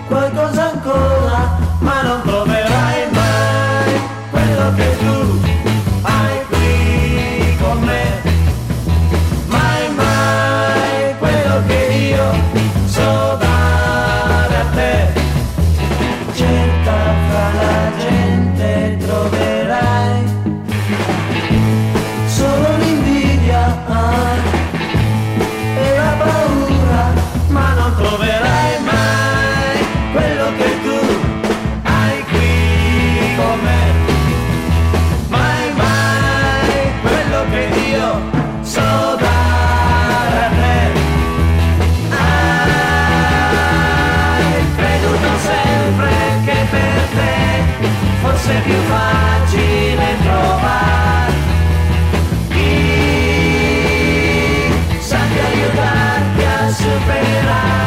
qualcosa ancora, ma non troverai mai quello che tu hai qui con me. Mai, mai quello che io so dare a te. Cerca fra la gente troverai solo l'invidia e la paura, ma non troverai mai quello che tu hai qui con me. Mai, mai quello che io so dare a te. Hai creduto sempre che per te fosse più facile trovare chi sa di aiutarti a superare